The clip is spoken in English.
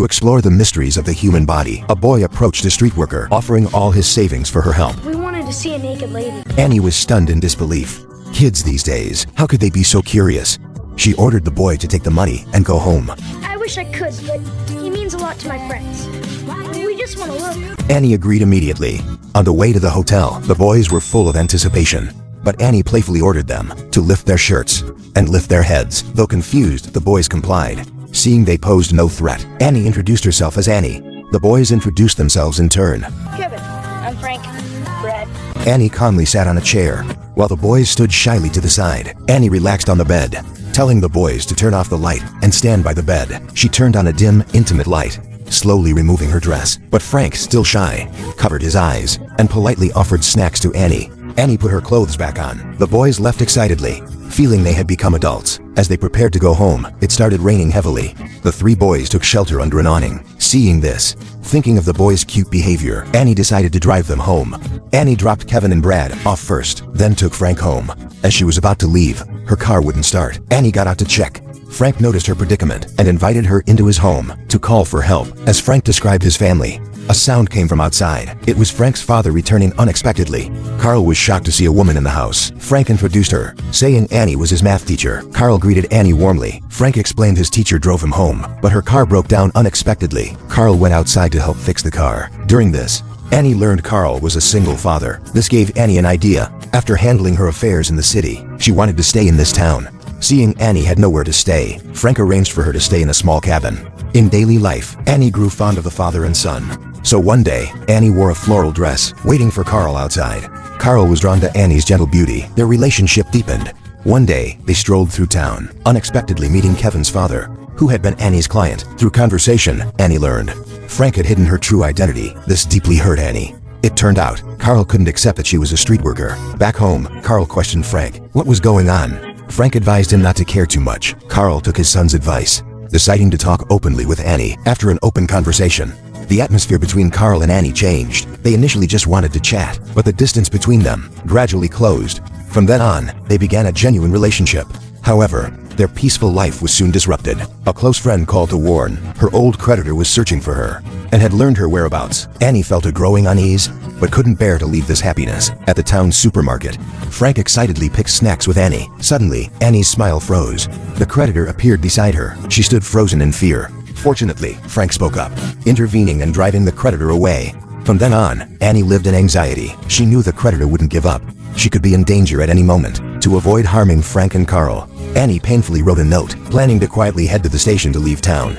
To explore the mysteries of the human body, a boy approached a street worker, offering all his savings for her help. We wanted to see a naked lady. Annie was stunned in disbelief. Kids these days, how could they be so curious? She ordered the boy to take the money and go home. I wish I could, but he means a lot to my friends. We just want to look. Annie agreed immediately. On the way to the hotel, the boys were full of anticipation. But Annie playfully ordered them to lift their shirts and lift their heads. Though confused, the boys complied. Seeing they posed no threat, Annie introduced herself as Annie. The boys introduced themselves in turn. Kevin, I'm Frank. Brad. Annie calmly sat on a chair, while the boys stood shyly to the side. Annie relaxed on the bed, telling the boys to turn off the light and stand by the bed. She turned on a dim, intimate light, slowly removing her dress. But Frank, still shy, covered his eyes and politely offered snacks to Annie. Annie put her clothes back on. The boys left excitedly, feeling they had become adults. As they prepared to go home, it started raining heavily. The three boys took shelter under an awning. Seeing this, thinking of the boys' cute behavior, Annie decided to drive them home. Annie dropped Kevin and Brad off first, then took Frank home. As she was about to leave, her car wouldn't start. Annie got out to check. Frank noticed her predicament and invited her into his home to call for help. As Frank described his family, a sound came from outside. It was Frank's father returning unexpectedly. Carl was shocked to see a woman in the house. Frank introduced her, saying Annie was his math teacher. Carl greeted Annie warmly. Frank explained his teacher drove him home, but her car broke down unexpectedly. Carl went outside to help fix the car. During this, Annie learned Carl was a single father. This gave Annie an idea. After handling her affairs in the city, she wanted to stay in this town. Seeing Annie had nowhere to stay, Frank arranged for her to stay in a small cabin. In daily life, Annie grew fond of the father and son. So one day, Annie wore a floral dress, waiting for Carl outside. Carl was drawn to Annie's gentle beauty. Their relationship deepened. One day, they strolled through town, unexpectedly meeting Kevin's father, who had been Annie's client. Through conversation, Annie learned Frank had hidden her true identity. This deeply hurt Annie. It turned out, Carl couldn't accept that she was a street worker. Back home, Carl questioned Frank what was going on. Frank advised him not to care too much. Carl took his son's advice, deciding to talk openly with Annie. After an open conversation, the atmosphere between Carl and Annie changed. They initially just wanted to chat, but the distance between them gradually closed. From then on, they began a genuine relationship. However, their peaceful life was soon disrupted. A close friend called to warn her old creditor was searching for her and had learned her whereabouts. Annie felt a growing unease, but couldn't bear to leave this happiness. At the town supermarket, Frank excitedly picked snacks with Annie. Suddenly, Annie's smile froze. The creditor appeared beside her. She stood frozen in fear. Fortunately, Frank spoke up, intervening and driving the creditor away. From then on, Annie lived in anxiety. She knew the creditor wouldn't give up. She could be in danger at any moment. To avoid harming Frank and Carl, Annie painfully wrote a note, planning to quietly head to the station to leave town.